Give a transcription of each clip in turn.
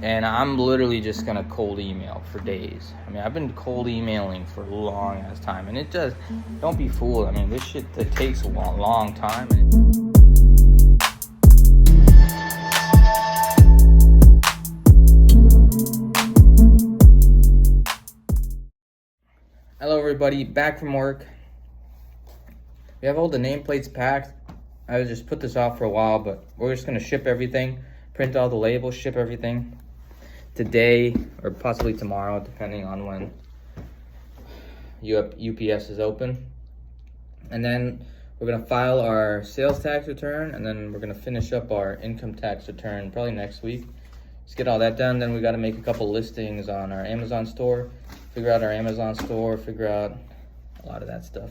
And I'm literally just gonna cold email for days. I mean, I've been cold emailing for a long ass time, and it does. Don't be fooled. I mean, this shit that takes a long time. Hello, everybody. Back from work. We have all the nameplates packed. I just put this off for a while, but we're just gonna ship everything, print all the labels, ship everything today or possibly tomorrow, depending on when UPS is open. And then we're gonna file our sales tax return, and then we're gonna finish up our income tax return probably next week. Let's get all that done. Then we gotta make a couple listings on our Amazon store, figure out our Amazon store, figure out a lot of that stuff.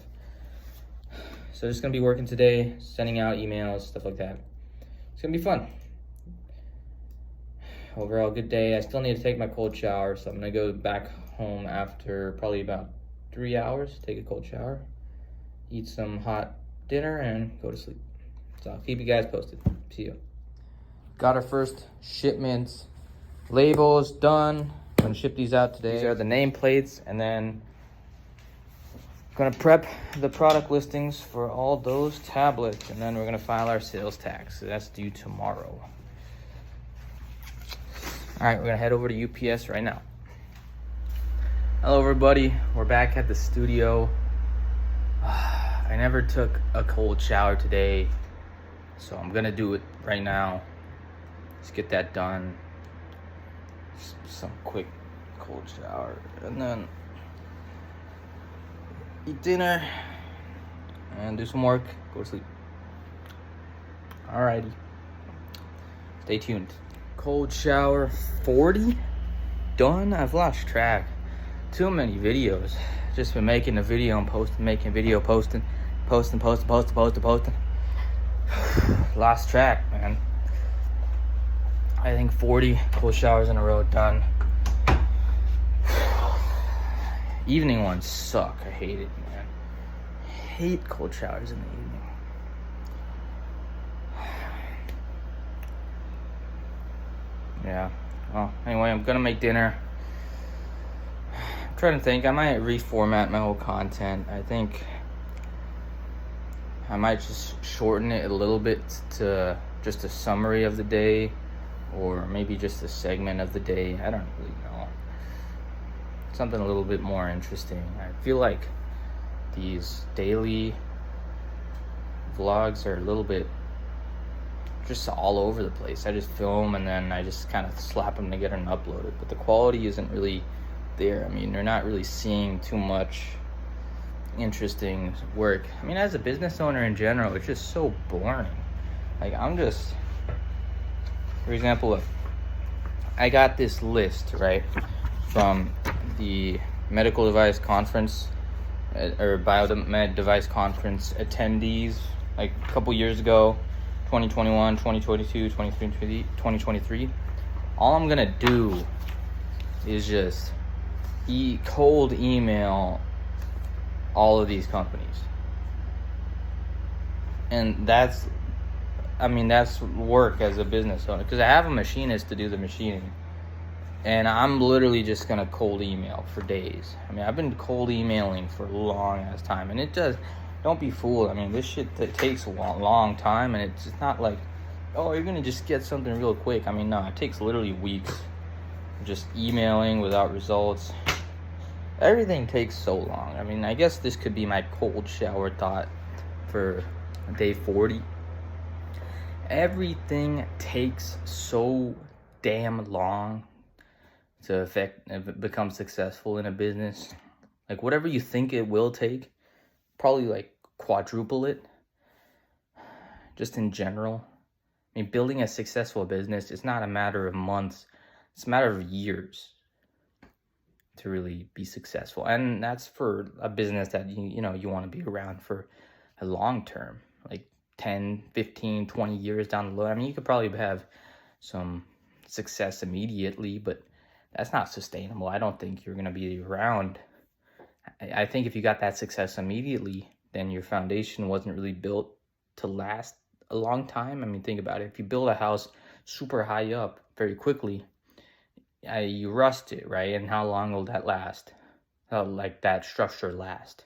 So just gonna be working today, sending out emails, stuff like that. It's gonna be fun. Overall, good day. I still need to take my cold shower, so I'm gonna go back home after probably about 3 hours, take a cold shower, eat some hot dinner, and go to sleep. So I'll keep you guys posted. See you. Got our first shipments, labels done. I'm gonna ship these out today. These are the nameplates, and then I'm gonna prep the product listings for all those tablets, and then we're gonna file our sales tax. So that's due tomorrow. All right, we're gonna head over to UPS right now. Hello, everybody. We're back at the studio. I never took a cold shower today, so I'm gonna do it right now. Let's get that done. Some quick cold shower, and then eat dinner and do some work, go to sleep. Alrighty, stay tuned. Cold shower 40 done. I've lost track. Too many videos. Just been making a video and posting, making a video, posting. Lost track, man. I think 40 cold showers in a row done. Evening ones suck. I hate it, man. Hate cold showers in the evening. Yeah. Well, anyway, I'm gonna make dinner. I'm trying to think. I might reformat my whole content. I think I might just shorten it a little bit to just a summary of the day, or maybe just a segment of the day. I don't really know. Something a little bit more interesting. I feel like these daily vlogs are a little bit just all over the place. I just film and then I just kind of slap them together and upload it, but the quality isn't really there. I mean, they're not really seeing too much interesting work. I mean, as a business owner in general, it's just so boring. Like, I'm just, for example, look, I got this list, right, from the medical device conference, or biomed device conference attendees, like a couple years ago, 2021, 2022, 2023. All I'm gonna do is just cold email all of these companies. And that's work as a business owner, because I have a machinist to do the machining, and I'm literally just gonna cold email for days. I mean, I've been cold emailing for a long ass time, and it does. Don't be fooled. I mean, this shit that takes a long time, and it's not like, oh, you're gonna just get something real quick. I mean, no, it takes literally weeks just emailing without results. Everything takes so long. I mean, I guess this could be my cold shower thought for day 40. Everything takes so damn long to become successful in a business. Like, whatever you think it will take, probably like quadruple it, just in general. I mean, building a successful business is not a matter of months, it's a matter of years to really be successful. And that's for a business that you want to be around for a long term, like 10, 15, 20 years down the road. I mean, you could probably have some success immediately, but that's not sustainable. I don't think you're going to be around. I think if you got that success immediately, then your foundation wasn't really built to last a long time. I mean, think about it. If you build a house super high up very quickly, you rust it, right? And how long will that last? Like that structure last?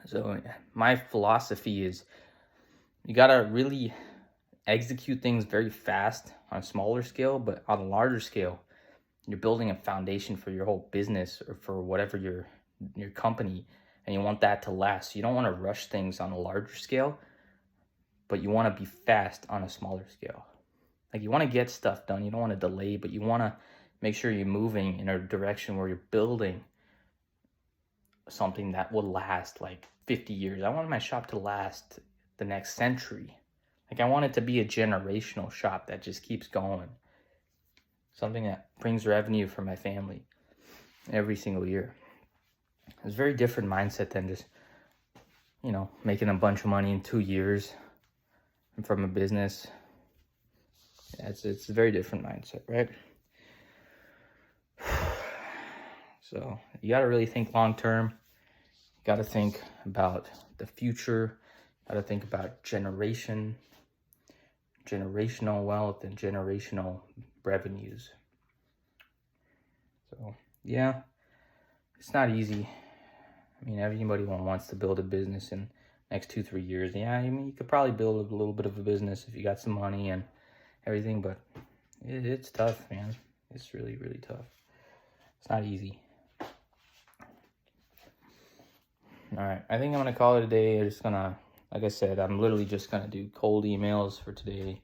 So my philosophy is you gotta really execute things very fast on a smaller scale, but on a larger scale, you're building a foundation for your whole business or for whatever your company, and you want that to last. So you don't want to rush things on a larger scale, but you want to be fast on a smaller scale. Like, you want to get stuff done. You don't want to delay, but you want to make sure you're moving in a direction where you're building something that will last like 50 years. I want my shop to last the next century. Like, I want it to be a generational shop that just keeps going. Something that brings revenue for my family every single year. It's a very different mindset than just, making a bunch of money in 2 years from a business. Yeah, it's a very different mindset, right? So you got to really think long term. You got to think about the future. You got to think about generational wealth and generational revenues. So yeah, it's not easy. I mean, everybody wants to build a business in next 2-3 years. Yeah, I mean, you could probably build a little bit of a business if you got some money and everything, but it's tough, man. It's really, really tough. It's not easy. All right, I think I'm gonna call it a day. Like I said, I'm literally just gonna do cold emails for today,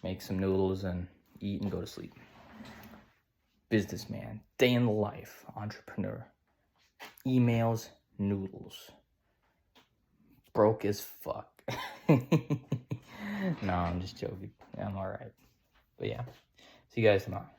make some noodles and eat and go to sleep. Businessman, day in the life, entrepreneur, emails, noodles, broke as fuck. No, I'm just joking. I'm all right. But yeah, see you guys tomorrow.